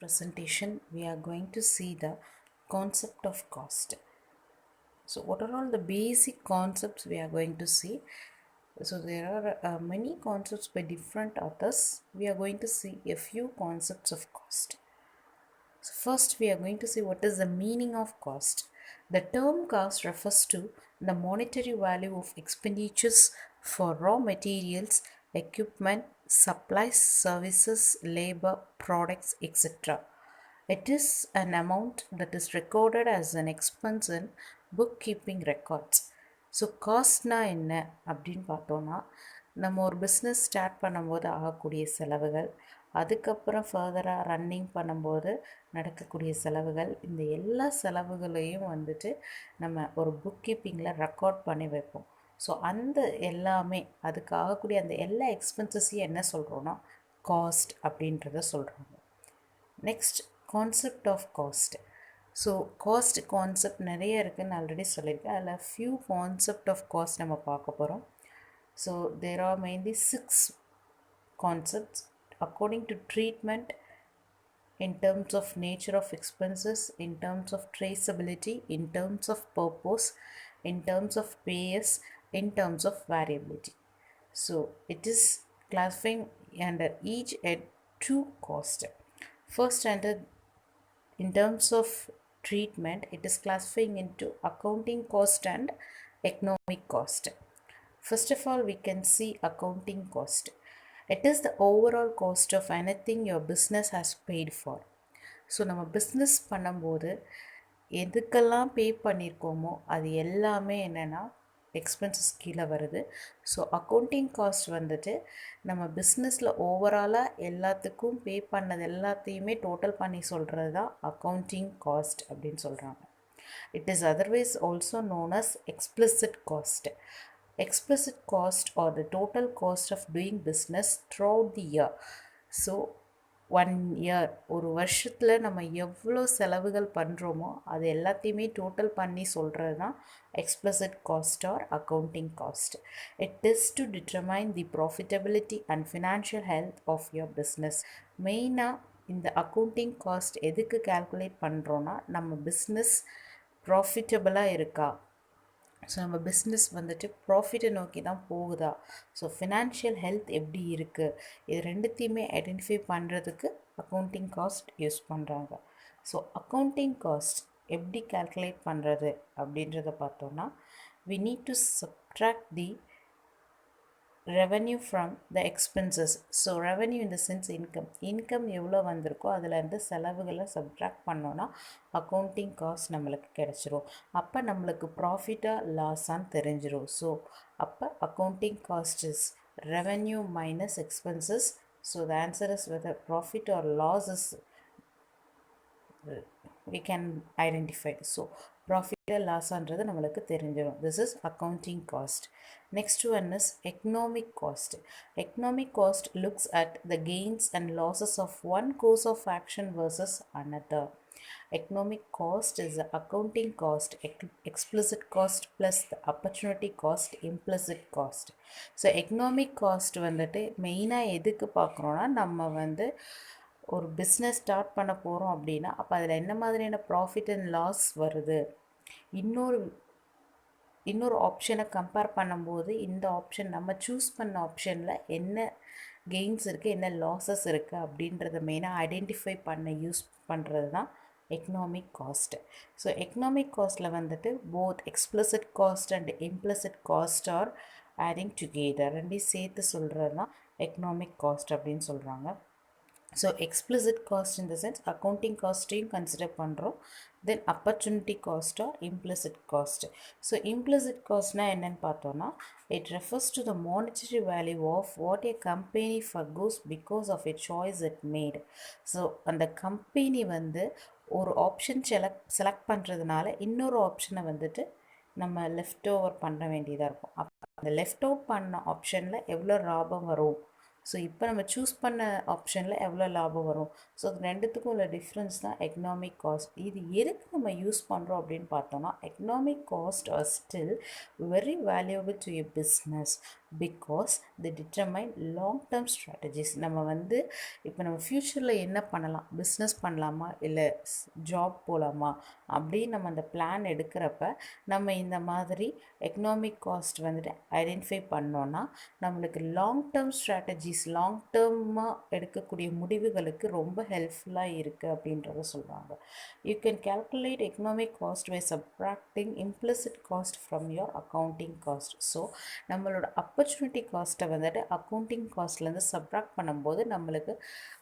presentation, we are going to see the concept of cost. So, what are all the basic concepts we are going to see? So, there are many concepts by different authors. We are going to see a few concepts of cost. So, first, we are going to see what is the meaning of cost. The term cost refers to the monetary value of expenditures for raw materials, equipment, supplies, services, labor, products, etc. It is an amount that is recorded as an expense in bookkeeping records. So காஸ்ட்னா என்ன அப்படின்னு பார்த்தோன்னா நம்ம ஒரு business start பண்ணும்போது ஆகக்கூடிய செலவுகள், அதுக்கப்புறம் ஃபர்தராக ரன்னிங் பண்ணும்போது நடக்கக்கூடிய செலவுகள், இந்த எல்லா செலவுகளையும் வந்துட்டு நம்ம ஒரு புக் கீப்பிங்கில் ரெக்கார்ட் பண்ணி வைப்போம். ஸோ அந்த எல்லாமே அதுக்கு ஆகக்கூடிய அந்த எல்லா எக்ஸ்பென்சஸையும் என்ன சொல்கிறோன்னா காஸ்ட் அப்படின்றத சொல்கிறாங்க. Next concept of cost. So cost concept நிறைய இருக்குதுன்னு ஆல்ரெடி சொல்லியிருக்கேன். அதில் ஃபியூ கான்செப்ட் ஆஃப் காஸ்ட் நம்ம பார்க்க போகிறோம். So there are mainly 6 concepts according to treatment, in terms of nature of expenses, in terms of traceability, in terms of purpose, in terms of payers, in terms of variability. So it is classifying under each at 2 cost. First, under in terms of treatment, it is classifying into accounting cost and economic cost. First of all, we can see accounting cost. It is the overall cost of anything your business has paid for. So நம்ம business பண்ணும்போது எதுக்கெல்லாம் பே பண்ணியிருக்கோமோ அது எல்லாமே என்னென்னா expenses கீழே வருது. So accounting cost வந்துட்டு நம்ம பிஸ்னஸில் ஓவராலாக எல்லாத்துக்கும் பே பண்ணது எல்லாத்தையுமே டோட்டல் பண்ணி சொல்கிறது தான் அக்கௌண்டிங் காஸ்ட் அப்படின்னு சொல்கிறாங்க. It is otherwise also known as explicit cost. Explicit cost or the total cost of doing business throughout the year. So 1 year ஒரு வருஷத்தில் நம்ம எவ்வளோ செலவுகள் பண்ணுறோமோ அது எல்லாத்தையுமே டோட்டல் பண்ணி சொல்கிறது தான் explicit cost or accounting cost. It is to determine the profitability and financial health of your business. மெயினாக இந்த அக்கௌண்டிங் காஸ்ட் எதுக்கு கால்குலேட் பண்ணுறோன்னா நம்ம பிஸ்னஸ் ப்ராஃபிட்டபிளாக இருக்கா, ஸோ நம்ம பிஸ்னஸ் வந்துட்டு ப்ராஃபிட்டை நோக்கி தான் போகுதா, ஸோ ஃபினான்ஷியல் ஹெல்த் எப்படி இருக்குது, இது ரெண்டுத்தையுமே ஐடென்டிஃபை பண்ணுறதுக்கு அக்கௌண்டிங் காஸ்ட் யூஸ் பண்ணுறாங்க. ஸோ அக்கௌண்டிங் காஸ்ட் எப்படி கால்குலேட் பண்ணுறது அப்படின்றத பார்த்தோன்னா, we need to subtract the revenue from the expenses. So revenue in the sense income எவ்வளோ வந்திருக்கோ அதிலேருந்து செலவுகளை சப்ட்ராக்ட் பண்ணோன்னா அக்கௌண்டிங் காஸ்ட் நம்மளுக்கு கிடச்சிரும். அப்போ நம்மளுக்கு ப்ராஃபிட்டாக லாஸான்னு தெரிஞ்சிடும். ஸோ அப்போ accounting cost is revenue minus expenses. So the answer is whether profit or loss is we can identify. So profit லாஸ்ன்றது நம்மளுக்கு தெரிஞ்சிடும். This is accounting cost. Next one is economic cost. Economic cost looks at the gains and losses of one course of action versus another. Economic cost is the accounting cost, explicit cost plus the opportunity cost, implicit cost. So economic cost வந்துட்டு மெயினாக எதுக்கு பார்க்குறோன்னா, நம்ம வந்து ஒரு business start பண்ண போகிறோம் அப்படின்னா அப்போ அதில் என்ன மாதிரியான ப்ராஃபிட் அண்ட் லாஸ் வருது, இன்னொரு ஆப்ஷனை கம்பேர் பண்ணும்போது இந்த ஆப்ஷன் நம்ம சூஸ் பண்ண ஆப்ஷனில் என்ன கெயின்ஸ் இருக்குது, என்ன லாஸஸ் இருக்குது அப்படின்றத மெயினாக ஐடென்டிஃபை பண்ண யூஸ் பண்ணுறது தான் எக்கனாமிக் காஸ்ட். ஸோ எக்கனாமிக் காஸ்ட்டில் வந்துட்டு both explicit cost and implicit cost are adding together, ரெண்டையும் சேர்த்து சொல்கிறது தான் எக்கனாமிக் காஸ்ட் அப்படின்னு சொல்கிறாங்க. So explicit cost in the sense accounting காஸ்ட்டையும் கன்சிடர் பண்ணுறோம். Then opportunity cost are implicit cost. So implicit காஸ்ட்னால் என்னென்னு பார்த்தோன்னா, it refers to the monetary value of what a company forgoes because of a choice it made. So அந்த company வந்து ஒரு option select பண்ணுறதுனால இன்னொரு ஆப்ஷனை வந்துட்டு நம்ம லெஃப்ட் ஓவர் பண்ண வேண்டியதாக இருக்கும். அப்போ அந்த லெஃப்ட் அவுட் பண்ண ஆப்ஷனில் எவ்வளோ லாபம் வரும், ஸோ இப்போ நம்ம சூஸ் பண்ண ஆப்ஷனில் எவ்வளோ லாபம் வரும், ஸோ அது ரெண்டுத்துக்கும் உள்ள டிஃப்ரென்ஸ் தான் எக்கனாமிக் காஸ்ட். இது எதுக்கு நம்ம யூஸ் பண்ணுறோம் அப்படின்னு பார்த்தோன்னா, economic cost are still very valuable to a business. Because they determine long term strategies. நம்ம வந்து இப்போ நம்ம ஃப்யூச்சரில் என்ன பண்ணலாம், பிஸ்னஸ் பண்ணலாமா இல்லை ஜாப் போகலாமா அப்படின்னு நம்ம அந்த பிளான் எடுக்கிறப்ப நம்ம இந்த மாதிரி எக்கனாமிக் காஸ்ட் வந்துட்டு ஐடென்டிஃபை பண்ணோன்னா நம்மளுக்கு லாங் டேர்ம் ஸ்ட்ராட்டஜிஸ், லாங் டேர்மாக எடுக்கக்கூடிய முடிவுகளுக்கு ரொம்ப ஹெல்ப்ஃபுல்லாக இருக்குது அப்படின்றத சொல்கிறாங்க. You can calculate economic cost by subtracting implicit cost from your accounting cost. So நம்மளோட ஆப்பர்ச்சுனிட்டி காஸ்ட்டை வந்துட்டு அக்கௌண்டிங் காஸ்ட்லேருந்து சப்ராக்ட் பண்ணும்போது நம்மளுக்கு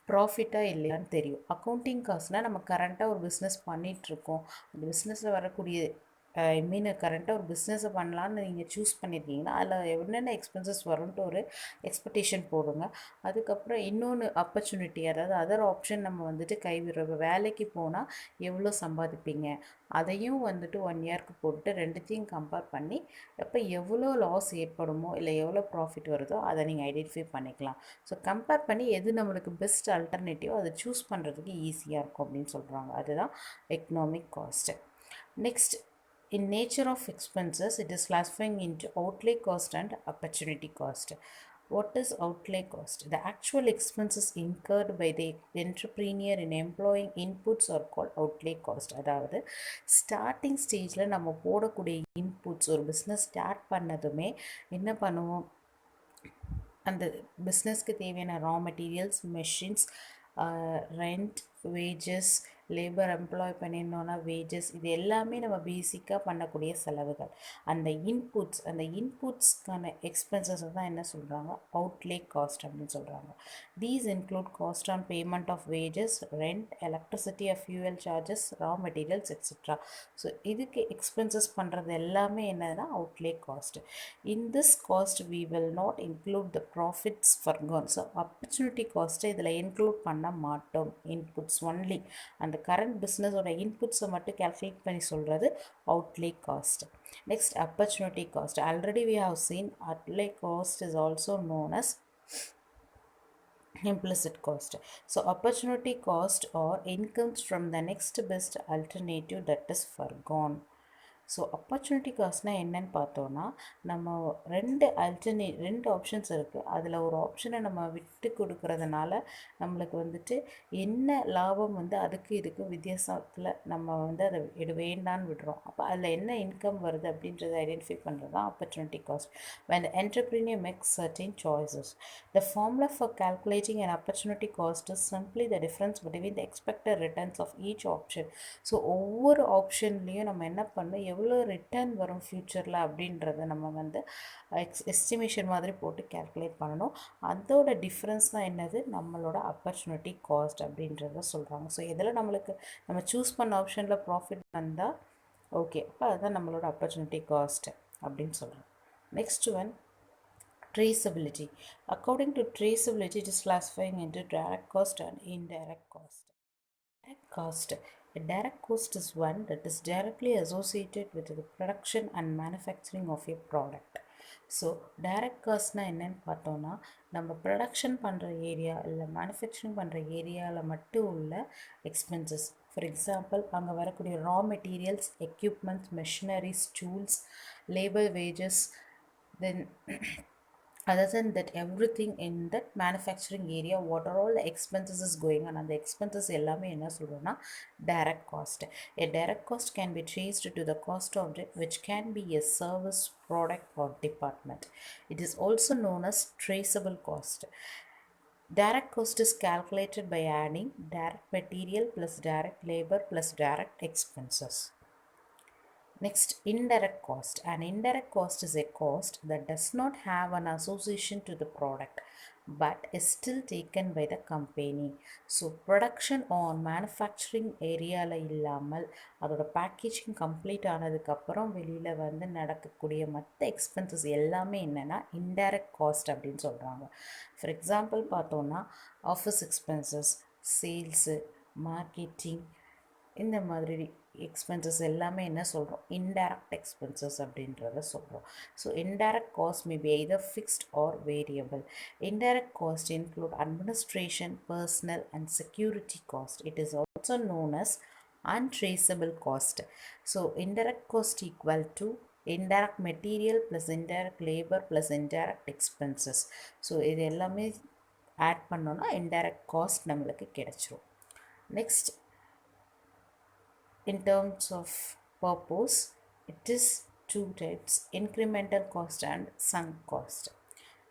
ப்ராஃபிட்டாக இல்லையான்னு தெரியும். அக்கௌண்டிங் காஸ்ட்னால் நம்ம கரண்ட்டாக ஒரு பிஸ்னஸ் பண்ணிகிட்ருக்கோம், அந்த பிஸ்னஸில் வரக்கூடிய ஐ மீன் கரண்ட்டாக ஒரு பிஸ்னஸை பண்ணலான்னு நீங்கள் சூஸ் பண்ணியிருக்கீங்கன்னா அதில் என்னென்ன எக்ஸ்பென்சஸ் வரும்ன்ட்டு ஒரு எக்ஸ்பெக்டேஷன் போடுங்க. அதுக்கப்புறம் இன்னொன்று ஆப்பர்ச்சுனிட்டி, அதாவது அதர் ஆப்ஷன் நம்ம வந்துட்டு கைவிடுற வேலைக்கு போனால் எவ்வளோ சம்பாதிப்பீங்க அதையும் வந்துட்டு 1 இயர்க்கு போட்டு ரெண்டுத்தையும் கம்பேர் பண்ணி எப்போ எவ்வளோ லாஸ் ஏற்படுமோ இல்லை எவ்வளோ ப்ராஃபிட் வருதோ அதை நீங்கள் ஐடென்டிஃபை பண்ணிக்கலாம். ஸோ கம்பேர் பண்ணி எது நம்மளுக்கு பெஸ்ட் அல்டர்னேட்டிவ் அதை சூஸ் பண்ணுறதுக்கு ஈஸியாக இருக்கும் அப்படின்னு சொல்கிறாங்க. அதுதான் economic cost. Next, in nature of expenses, it is classifying into outlay cost and opportunity cost. What is outlay cost? The actual expenses incurred by the entrepreneur in employing inputs are called outlay cost. அதாவது starting ஸ்டேஜில் நம்ம போடக்கூடிய inputs, ஒரு business start பண்ணதுமே என்ன பண்ணுவோம், அந்த பிஸ்னஸ்க்கு தேவையான raw materials, machines, rent, wages, labour employ பண்ணியிருந்தோன்னா வேஜஸ், இது எல்லாமே நம்ம பேசிக்காக பண்ணக்கூடிய செலவுகள். அந்த இன்புட்ஸ்க்கான எக்ஸ்பென்சஸ் தான் என்ன சொல்கிறாங்க, அவுட்லே காஸ்ட் அப்படின்னு சொல்கிறாங்க. These include cost on payment of wages, rent, electricity, fuel charges, raw materials etcetera. So இதுக்கு எக்ஸ்பென்சஸ் பண்ணுறது எல்லாமே என்னதுன்னா outlay cost. In this cost we will not include the profits forgone. So opportunity காஸ்ட்டை இதில் include பண்ண மாட்டோம். Inputs only, அந்த current பிஸ்னஸோட இன்புட்ஸை மட்டும் கேல்குலேட் பண்ணி சொல்கிறது outlay cost. Next, opportunity cost. Already we have seen outlay cost is also known as implicit cost. So opportunity cost or incomes from the next best alternative that is foregone. So opportunity காஸ்ட்னால் என்னென்னு பார்த்தோன்னா, நம்ம ரெண்டு options இருக்குது. அதில் ஒரு ஆப்ஷனை நம்ம விட்டு கொடுக்கறதுனால நம்மளுக்கு வந்துட்டு என்ன லாபம் வந்து அதுக்கு இதுக்கு வித்தியாசத்தில் நம்ம வந்து அதை வேண்டான்னு விடுறோம். அப்போ அதில் என்ன இன்கம் வருது அப்படின்றத ஐடென்டிஃபை பண்ணுறது தான் opportunity cost. when the entrepreneur makes certain choices. The formula for calculating an opportunity cost is simply the difference between the expected returns of each option. So ஒவ்வொரு ஆப்ஷன்லேயும் நம்ம என்ன பண்ணோம், எவ்வளோ ரிட்டர்ன் வரும் ஃப்யூச்சரில் அப்படின்றத நம்ம வந்து எஸ்டிமேஷன் மாதிரி போட்டு கேல்குலேட் பண்ணணும். அதோட டிஃப்ரென்ஸ் தான் என்னது, நம்மளோட ஆப்பர்ச்சுனிட்டி காஸ்ட் அப்படின்றத சொல்கிறாங்க. ஸோ இதில் நம்ம சூஸ் பண்ண ஆப்ஷனில் ப்ராஃபிட் வந்தால் ஓகே, அப்போ அதுதான் நம்மளோட ஆப்பர்ச்சுனிட்டி காஸ்ட் அப்படின்னு சொல்கிறோம். Next one, traceability. According to traceability, it is classifying into direct cost and indirect cost. Direct cost. A direct cost is one that is directly associated with the production and manufacturing of a product. So direct காஸ்ட்னால் என்னென்னு பார்த்தோன்னா, நம்ம production பண்ணுற area இல்லை manufacturing பண்ணுற ஏரியாவில் மட்டும் உள்ள எக்ஸ்பென்சஸ். ஃபார் எக்ஸாம்பிள், அங்கே வரக்கூடிய raw materials, equipments, machineries, tools, labour wages, then other than that everything in that manufacturing area, what are all the expenses is going on, and the expenses எல்லாமே என்ன சொல்றோம்னா direct cost. A direct cost can be traced to the cost object, which can be a service, product or department. It is also known as traceable cost. Direct cost is calculated by adding direct material plus direct labor plus direct expenses. Next, indirect cost. An indirect cost is a cost that does not have an association to the product but is still taken by the company. So production or manufacturing ஏரியாவில் இல்லாமல் அதோட packaging complete ஆனதுக்கப்புறம் வெளியில் வந்து நடக்கக்கூடிய மற்ற expenses எல்லாமே என்னென்னா இன்டைரக்ட் காஸ்ட் அப்படின்னு சொல்கிறாங்க. ஃபார் எக்ஸாம்பிள் பார்த்தோன்னா, ஆஃபீஸ் எக்ஸ்பென்சஸ், சேல்ஸு, மார்க்கெட்டிங், இந்த மாதிரி எக்ஸ்பென்சஸ் எல்லாமே என்ன சொல்கிறோம், இன்டைரக்ட் எக்ஸ்பென்சஸ் அப்படின்றத சொல்கிறோம். So indirect cost may be either fixed or variable. Indirect cost include administration, personnel and security cost. It is also known as untraceable cost. So indirect cost equal to indirect material plus indirect labor plus indirect expenses. So இது எல்லாமே add பண்ணோன்னா indirect cost நம்மளுக்கு கிடைச்சிரும். Next, in terms of purpose, it is two types: incremental cost and sunk cost.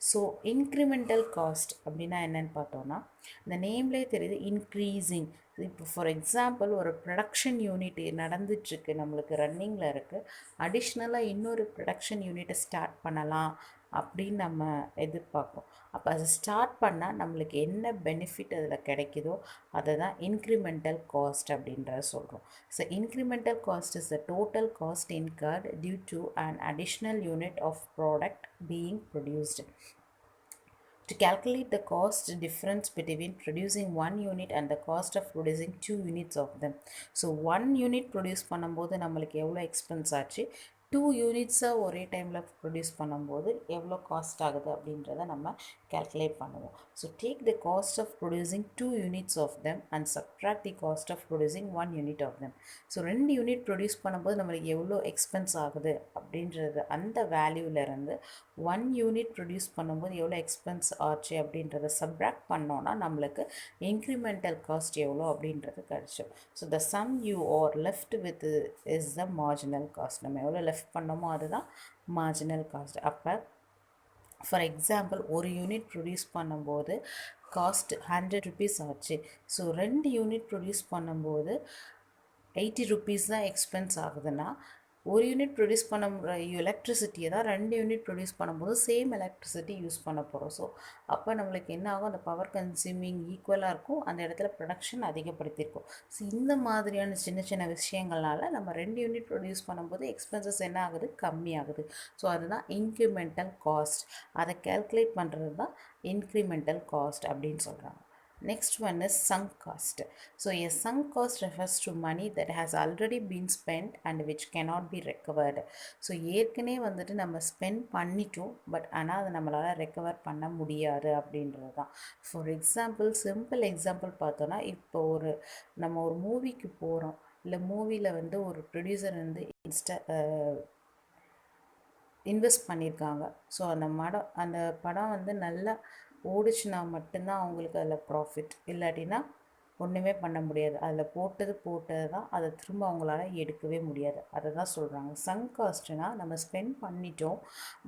So incremental cost அப்படின்னா என்னென்னு பார்த்தோன்னா, இந்த நேம்லேயே தெரியுது இன்க்ரீஸிங். இப்போ ஃபார் எக்ஸாம்பிள் ஒரு ப்ரொடக்ஷன் யூனிட் நடந்துட்டுருக்கு, நம்மளுக்கு ரன்னிங்கில் இருக்குது, அடிஷ்னலாக இன்னொரு ப்ரொடக்ஷன் யூனிட்டை ஸ்டார்ட் பண்ணலாம் அப்படின்னு நம்ம எதிர்பார்ப்போம். அப்போ அதை ஸ்டார்ட் பண்ணால் நம்மளுக்கு என்ன பெனிஃபிட் அதில் கிடைக்குதோ அதை தான் இன்க்ரிமெண்டல் காஸ்ட் அப்படின்றத சொல்கிறோம். So incremental cost is the total cost incurred due to an additional unit of product being produced. To calculate the cost difference between producing one unit and the cost of producing two units of them. So one unit produce பண்ணும்போது நம்மளுக்கு எவ்வளோ expense ஆச்சு, 2 யூனிட்ஸாக ஒரே டைமில் produce பண்ணும்போது எவ்வளோ cost ஆகுது அப்படின்றத நம்ம கேல்குலேட் பண்ணுவோம். So take the cost of producing 2 units of them and subtract the cost of producing 1 unit of them. So 2 unit produce பண்ணும்போது நம்மளுக்கு எவ்வளோ எக்ஸ்பென்ஸ் ஆகுது அப்படின்றது அந்த வேல்யூவிலேருந்து 1 யூனிட் ப்ரொடியூஸ் பண்ணும்போது எவ்வளோ எக்ஸ்பென்ஸ் ஆச்சு அப்படின்றத சப்ட்ராக்ட் பண்ணோன்னா நம்மளுக்கு இன்க்ரிமெண்டல் காஸ்ட் எவ்வளோ அப்படின்றது கிடச்சிடும். So the some you are left with is the marginal cost. நம்ம எவ்வளோ லெஃப்ட் பண்ணோமோ அதுதான் மார்ஜினல் காஸ்ட். அப்போ ஃபார் எக்ஸாம்பிள் ஒரு யூனிட் ப்ரொடியூஸ் பண்ணும்போது காஸ்ட் 100 ருபீஸ் ஆச்சு. ஸோ 2 யூனிட் ப்ரொடியூஸ் பண்ணும்போது 80 ருபீஸ் தான் எக்ஸ்பென்ஸ் ஆகுதுன்னா, ஒரு யூனிட் ப்ரொடியூஸ் பண்ண எலக்ட்ரிசிட்டியை தான் 2 யூனிட் ப்ரொடியூஸ் பண்ணும்போது சேம் எலக்ட்ரிசிட்டி யூஸ் பண்ண போகிறோம். ஸோ அப்போ நம்மளுக்கு என்ன ஆகும், அந்த பவர் கன்சியூமிங் ஈக்குவலாக இருக்கும், அந்த இடத்துல ப்ரொடக்ஷன் அதிகப்படுத்தியிருக்கும். ஸோ இந்த மாதிரியான சின்ன சின்ன விஷயங்களால் நம்ம 2 யூனிட் ப்ரொடியூஸ் பண்ணும்போது எக்ஸ்பென்சஸ் என்ன ஆகுது, கம்மியாகுது. ஸோ அதுதான் இன்க்ரிமெண்டல் காஸ்ட். அதை கேல்குலேட் பண்ணுறது தான் இன்க்ரிமெண்டல் காஸ்ட் அப்படின்னு சொல்கிறாங்க. Next one is sunk cost. So a sunk cost refers to money that has already been spent and which cannot be recovered. So ஏற்கனவே வந்துட்டு நம்ம ஸ்பெண்ட் பண்ணிட்டோம், பட் ஆனால் அதை நம்மளால் ரெக்கவர் பண்ண முடியாது அப்படின்றது தான். ஃபார் எக்ஸாம்பிள், சிம்பிள் எக்ஸாம்பிள் பார்த்தோன்னா, இப்போ நம்ம ஒரு மூவிக்கு போகிறோம், இல்லை மூவியில் வந்து ஒரு ப்ரொடியூசர் வந்து இன்வெஸ்ட் பண்ணியிருக்காங்க. ஸோ அந்த படம் வந்து நல்லா ஓடிச்சுனா மட்டும்தான் அவங்களுக்கு அதில் ப்ராஃபிட், இல்லாட்டினா ஒன்றுமே பண்ண முடியாது. அதில் போட்டது தான், அதை திரும்ப அவங்களால எடுக்கவே முடியாது. அதை தான் சொல்கிறாங்க சங்க் காஸ்ட்னால் நம்ம ஸ்பெண்ட் பண்ணிட்டோம்,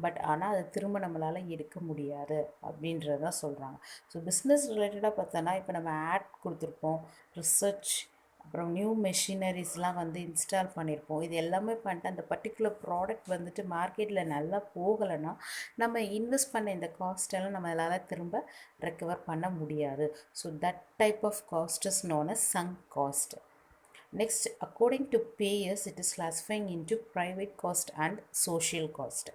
பட் ஆனால் அதை திரும்ப நம்மளால் எடுக்க முடியாது அப்படின்றது தான் சொல்கிறாங்க. ஸோ பிஸ்னஸ் ரிலேட்டடாக பார்த்தோன்னா, இப்போ நம்ம ஆட் கொடுத்துருப்போம், ரிசர்ச், அப்புறம் நியூ மெஷினரிஸ்லாம் வந்து இன்ஸ்டால் பண்ணியிருப்போம். இது எல்லாமே பண்ணிட்டு அந்த பர்டிகுலர் ப்ராடக்ட் வந்துட்டு மார்க்கெட்டில் நல்லா போகலைன்னா நம்ம இன்வெஸ்ட் பண்ண இந்த காஸ்ட்டெல்லாம் நம்மளால் திரும்ப ரெக்கவர் பண்ண முடியாது. So that type of cost is known as sunk cost. Next, according to payers, it is classifying into private cost and social cost.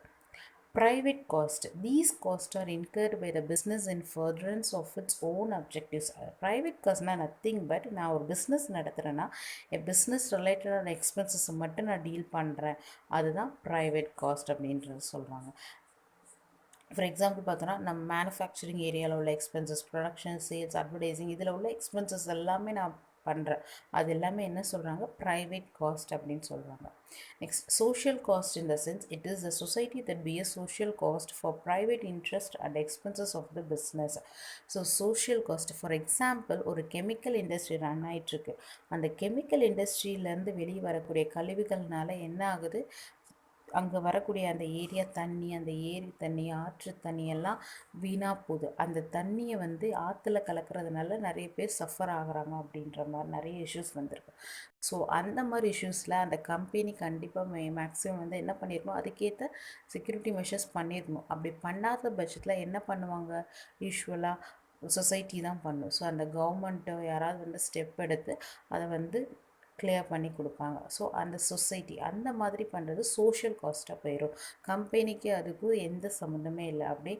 Private cost. These costs are incurred by the business in furtherance of its own objectives. Private cost na nothing but நான் ஒரு business நடத்துகிறேன்னா business ரிலேட்டடான எக்ஸ்பென்சஸை மட்டும் நான் deal பண்ணுறேன், அதுதான் private cost அப்படின்றது சொல்கிறாங்க. For example பார்த்தோன்னா, நம்ம மேனுஃபேக்சரிங் ஏரியாவில் உள்ள எக்ஸ்பென்சஸ், ப்ரொடக்ஷன், சேல்ஸ், அட்வர்டைஸிங், இதில் உள்ள எக்ஸ்பென்சஸ் எல்லாமே நான் பண்ணுறேன், அது எல்லாமே என்ன சொல்கிறாங்க, ப்ரைவேட் காஸ்ட் அப்படின்னு சொல்கிறாங்க. Next, social cost in the sense it is the society that be a social cost for private interest and expenses of the business. So social cost, for example ஒரு கெமிக்கல் இண்டஸ்ட்ரி ரன் ஆகிட்டுருக்கு, அந்த chemical இண்டஸ்ட்ரியிலேருந்து வெளியே வரக்கூடிய கழிவுகள்னால என்ன ஆகுது, அங்கே வரக்கூடிய அந்த ஏரியா தண்ணி, அந்த ஏரி தண்ணி, ஆற்று தண்ணியெல்லாம் வீணாக போகுது. அந்த தண்ணியை வந்து ஆற்றுல கலக்கிறதுனால நிறைய பேர் சஃபர் ஆகுறாங்க அப்படின்ற மாதிரி நிறைய இஷ்யூஸ் வந்திருக்கு. ஸோ அந்த மாதிரி இஷ்யூஸில் அந்த கம்பெனி கண்டிப்பாக மேக்ஸிமம் வந்து என்ன பண்ணியிருக்கணும், அதுக்கேற்ற செக்யூரிட்டி மெஷர்ஸ் பண்ணியிருக்கணும். அப்படி பண்ணாத பட்சத்தில் என்ன பண்ணுவாங்க, யூஸ்வலாக சொசைட்டி தான் பண்ணும். ஸோ அந்த கவர்மெண்ட்டோ யாராவது வந்து ஸ்டெப் எடுத்து அதை வந்து கிளியர் பண்ணி கொடுப்பாங்க. ஸோ அந்த சொசைட்டி அந்த மாதிரி பண்ணுறது சோஷியல் காஸ்ட்டாக போயிடும். கம்பெனிக்கு அதுக்கும் எந்த சம்மந்தமே இல்லை, அப்படியே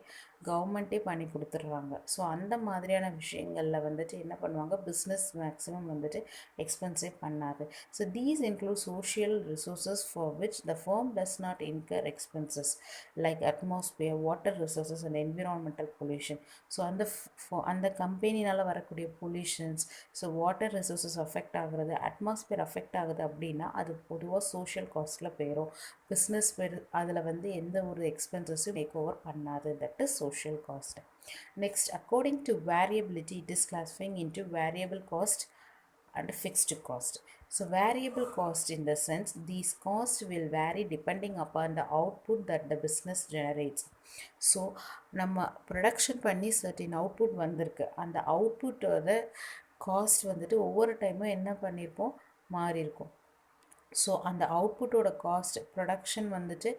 கவர்மெண்ட்டே பண்ணி கொடுத்துட்றாங்க. ஸோ அந்த மாதிரியான விஷயங்களில் வந்துட்டு என்ன பண்ணுவாங்க, பிஸ்னஸ் மேக்ஸிமம் வந்துட்டு எக்ஸ்பென்ஸே பண்ணாது. So these include social resources for which the firm does not incur expenses like atmosphere, water resources and environmental pollution. So அந்த கம்பெனினால் வரக்கூடிய pollutions, so water resources affect ஆகுறது, அட்மாஸ்பியர் அஃபெக்ட் ஆகுது அப்படின்னா அது பொதுவாக சோஷியல் காஸ்ட்டில் போயிடும். பிஸ்னஸ் அதில் வந்து எந்த ஒரு எக்ஸ்பென்சஸும் மேக் ஓவர் பண்ணாது. That is social cost. Next, according to variability, it is classifying into variable cost and fixed cost. So variable cost in the sense these costs will vary depending upon the output that the business generates. So நம்ம production பண்ணி சர்டின் output வந்திருக்கு, அந்த அவுட்புட்டோட cost வந்துட்டு ஒவ்வொரு டைமும் என்ன பண்ணியிருப்போம், மாறி இருக்கும். ஸோ அந்த அவுட்புட்டோட காஸ்ட் ப்ரொடக்ஷன் வந்துட்டு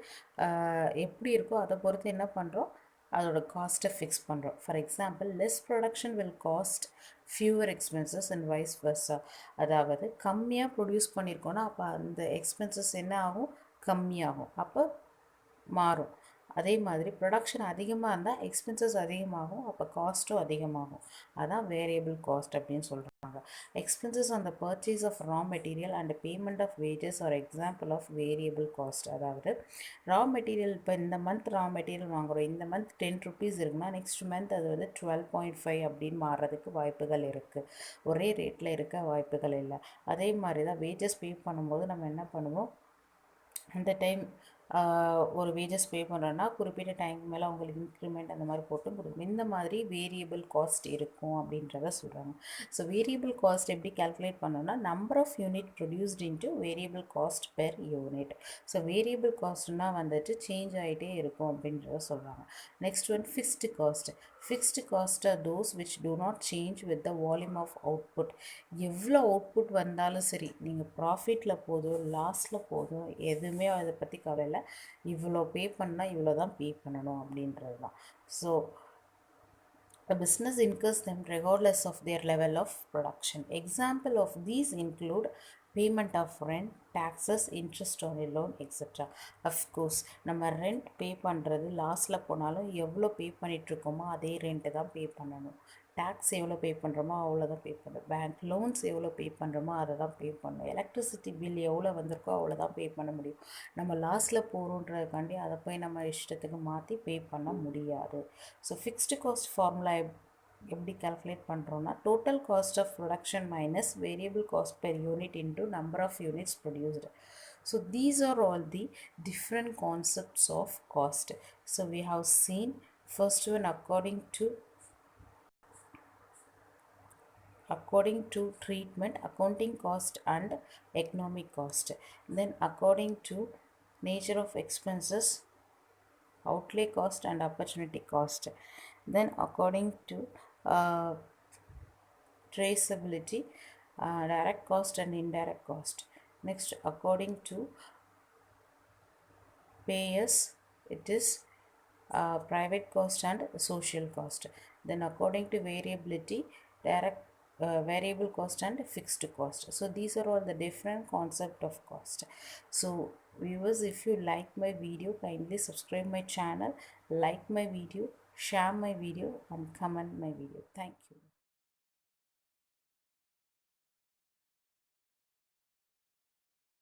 எப்படி இருக்கோ அதை பொறுத்து என்ன பண்ணுறோம், அதோட காஸ்ட்டை ஃபிக்ஸ் பண்ணுறோம். For example, less production will cost fewer expenses and vice Versa. அதாவது கம்மியாக ப்ரொடியூஸ் பண்ணியிருக்கோன்னா அப்போ அந்த எக்ஸ்பென்சஸ் என்ன ஆகும், கம்மியாகும், அப்போ மாறும். அதே மாதிரி ப்ரொடக்ஷன் அதிகமாக இருந்தால் எக்ஸ்பென்சஸ் அதிகமாகும், அப்போ காஸ்ட்டும் அதிகமாகும். அதான் வேரியபிள் காஸ்ட் அப்படின்னு சொல்கிறாங்க. Expenses on the purchase of raw material and payment of wages are example of variable cost. அதாவது ரா மெட்டீரியல், இப்போ இந்த மந்த் ரா மெட்டீரியல் வாங்குகிறோம், இந்த மந்த் 10 rupees இருக்குன்னா நெக்ஸ்ட் மந்த் அது வந்து 12.5 அப்படின்னு மாறுறதுக்கு வாய்ப்புகள் இருக்குது. ஒரே ரேட்டில் இருக்க வாய்ப்புகள் இல்லை. அதே மாதிரி தான் வேஜஸ் பே பண்ணும்போது நம்ம என்ன பண்ணுவோம், அந்த டைம் ஒரு வேஜஸ் பே பண்ணுறோன்னா குறிப்பிட்ட டைமுக்கு மேலே அவங்களுக்கு இன்க்ரிமெண்ட் அந்த மாதிரி போட்டு கொடுக்கும். இந்த மாதிரி வேரியபிள் காஸ்ட் இருக்கும் அப்படின்றத சொல்கிறாங்க. ஸோ வேரியபிள் காஸ்ட் எப்படி கேல்குலேட் பண்ணோன்னா, number of unit produced into variable cost per unit. So variable காஸ்ட்னால் வந்துட்டு சேஞ்ச் ஆகிட்டே இருக்கும் அப்படின்றத சொல்கிறாங்க. Next one fixed cost. Fixed cost are those which do not change with the volume of output. எவ்வளோ output வந்தாலும் சரி, நீங்கள் ப்ராஃபிட்டில் போதும் லாஸில் போதும் எதுவுமே அதை பற்றி கவலை இல்லை, இவ்வளோ பே பண்ணால் இவ்வளோ தான் பே பண்ணணும் அப்படின்றது தான். So a business incurs them regardless of their level of production. Example of these include payment of rent, taxes, interest on a loan, etc. Of course, நம்ம ரெண்ட் பே பண்ணுறது லாஸில் போனாலும் எவ்வளோ பே பண்ணிகிட்ருக்கோமோ அதே ரெண்ட்டு தான் பே பண்ணணும். டேக்ஸ் எவ்வளோ பே பண்ணுறோமோ அவ்வளோ தான் பே பண்ணணும். பேங்க் லோன்ஸ் எவ்வளோ பே பண்ணுறோமோ அதை தான் பே பண்ணணும். எலக்ட்ரிசிட்டி பில் எவ்வளோ வந்திருக்கோ அவ்வளோ தான் பே பண்ண முடியும். நம்ம லாஸில் போகிறோன்றதுக்காண்டி அதை போய் நம்ம இஷ்டத்துக்கு மாற்றி பே பண்ண முடியாது. ஸோ ஃபிக்ஸ்டு காஸ்ட் ஃபார்முலா எப்படி கால்குலேட் பண்ணுறோன்னா, total cost of production minus variable cost per unit into number of units produced. So these are all the different concepts of cost. So we have seen first one according to treatment, accounting cost and economic cost. Then according to nature of expenses, outlay cost and opportunity cost. Then according to traceability, direct cost and indirect cost. Next, according to payers, it is private cost and social cost. Then according to variability, direct variable cost and fixed cost. So these are all the different concept of cost. So viewers, if you like my video, kindly subscribe my channel, like my video, share my video and comment my video. Thank you.